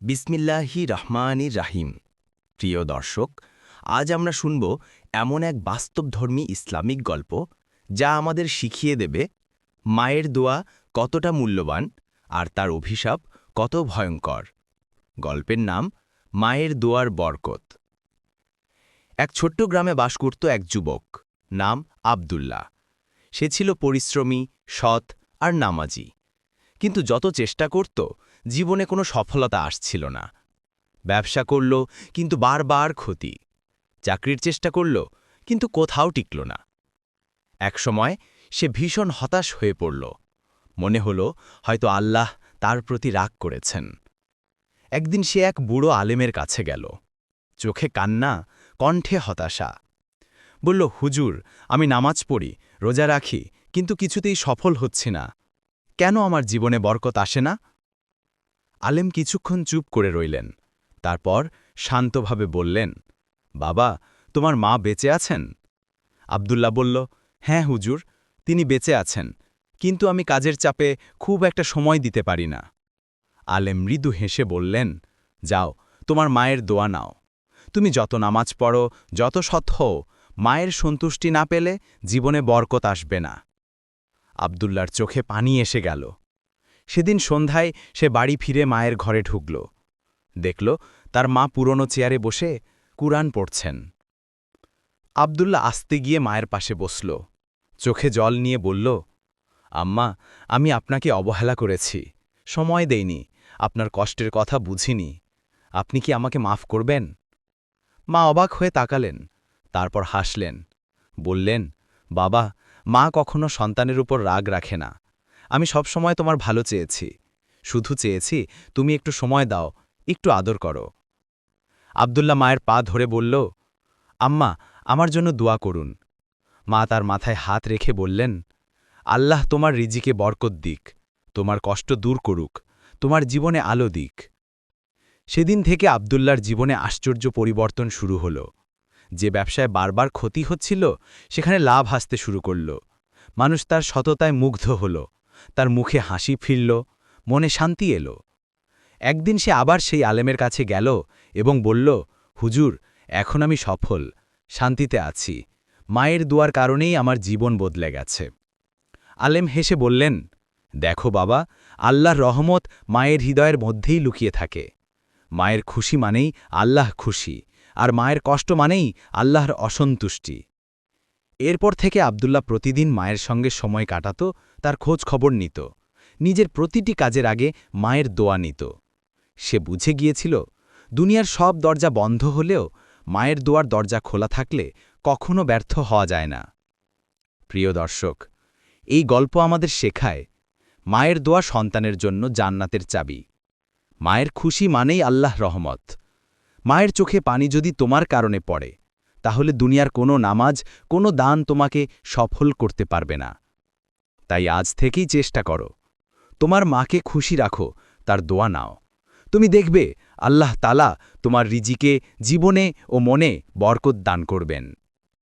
বিসমিল্লাহি রহমানির রাহিম। প্রিয় দর্শক, আজ আমরা শুনব এমন এক বাস্তবধর্মী ইসলামিক গল্প যা আমাদের শিখিয়ে দেবে মায়ের দোয়া কতটা মূল্যবান আর তার অভিশাপ কত ভয়ঙ্কর। গল্পের নাম মায়ের দোয়ার বরকত। এক ছোট্ট গ্রামে বাস করত এক যুবক, নাম আব্দুল্লাহ। সে ছিল পরিশ্রমী, সৎ আর নামাজি। কিন্তু যত চেষ্টা করত, জীবনে কোনো সফলতা আসছিল না। ব্যবসা করল, কিন্তু বারবার ক্ষতি। চাকরির চেষ্টা করল, কিন্তু কোথাও টিকল না। একসময় সে ভীষণ হতাশ হয়ে পড়ল। মনে হল হয়তো আল্লাহ তার প্রতি রাগ করেছেন। একদিন সে এক বুড়ো আলেমের কাছে গেল। চোখে কান্না, কণ্ঠে হতাশা। বলল, হুজুর, আমি নামাজ পড়ি, রোজা রাখি, কিন্তু কিছুতেই সফল হচ্ছি না। কেন আমার জীবনে বরকত আসে না? আলেম কিছুক্ষণ চুপ করে রইলেন। তারপর শান্তভাবে বললেন, বাবা, তোমার মা বেঁচে আছেন? আব্দুল্লাহ বলল, হ্যাঁ হুজুর, তিনি বেঁচে আছেন, কিন্তু আমি কাজের চাপে খুব একটা সময় দিতে পারি না। আলেম মৃদু হেসে বললেন, যাও, তোমার মায়ের দোয়া নাও। তুমি যত নামাজ পড়ো, যত সৎ হও, মায়ের সন্তুষ্টি না পেলে জীবনে বরকত আসবে না। আব্দুল্লার চোখে পানি এসে গেল। সেদিন সন্ধ্যায় সে বাড়ি ফিরে মায়ের ঘরে ঢুকল। দেখল তার মা পুরনো চেয়ারে বসে কুরআন পড়ছেন। আব্দুল্লাহ আস্তে গিয়ে মায়ের পাশে বসল। চোখে জল নিয়ে বলল, আম্মা, আমি আপনাকে অবহেলা করেছি, সময় দেইনি, আপনার কষ্টের কথা বুঝিনি। আপনি কি আমাকে মাফ করবেন? মা অবাক হয়ে তাকালেন, তারপর হাসলেন। বললেন, বাবা, মা কখনো সন্তানের উপর রাগ রাখে না। আমি সবসময় তোমার ভালো চেয়েছি, শুধু চেয়েছি তুমি একটু সময় দাও, একটু আদর করো। আব্দুল্লাহ মায়ের পা ধরে বলল, আম্মা, আমার জন্য দোয়া করুন। মা তার মাথায় হাত রেখে বললেন, আল্লাহ তোমার রিজিকে বরকত দিক, তোমার কষ্ট দূর করুক, তোমার জীবনে আলো দিক। সেদিন থেকে আব্দুল্লাহর জীবনে আশ্চর্য পরিবর্তন শুরু হল। যে ব্যবসায় বারবার ক্ষতি হচ্ছিল, সেখানে লাভ আসতে শুরু করল। মানুষ তার সততায় মুগ্ধ হল, তার মুখে হাসি ফিরল, মনে শান্তি এলো। একদিন সে আবার সেই আলেমের কাছে গেল এবং বলল, হুজুর, এখন আমি সফল, শান্তিতে আছি, মায়ের দোয়ার কারণেই আমার জীবন বদলে গেছে। আলেম হেসে বললেন, দেখো বাবা, আল্লাহর রহমত মায়ের হৃদয়ের মধ্যেই লুকিয়ে থাকে। মায়ের খুশি মানেই আল্লাহ খুশি, আর মায়ের কষ্ট মানেই আল্লাহর অসন্তুষ্টি। এরপর থেকে আব্দুল্লাহ প্রতিদিন মায়ের সঙ্গে সময় কাটাত, তার খোঁজ খবর নিত, নিজের প্রতিটি কাজের আগে মায়ের দোয়া নিত। সে বুঝে গিয়েছিল, দুনিয়ার সব দরজা বন্ধ হলেও মায়ের দোয়ার দরজা খোলা থাকলে কখনো ব্যর্থ হওয়া যায় না। প্রিয় দর্শক, এই গল্প আমাদের শেখায়, মায়ের দোয়া সন্তানের জন্য জান্নাতের চাবি। মায়ের খুশি মানেই আল্লাহ রহমত। মায়ের চোখে পানি যদি তোমার কারণে পড়ে, তাহলে দুনিয়ার কোনো নামাজ, কোনো দান তোমাকে সফল করতে পারবে না। তাই আজ থেকেই চেষ্টা করো, তোমার মাকে খুশি রাখো, তার দোয়া নাও। তুমি দেখবে আল্লাহ তাআলা তোমার রিজিকে, জীবনে ও মনে বরকত দান করবেন।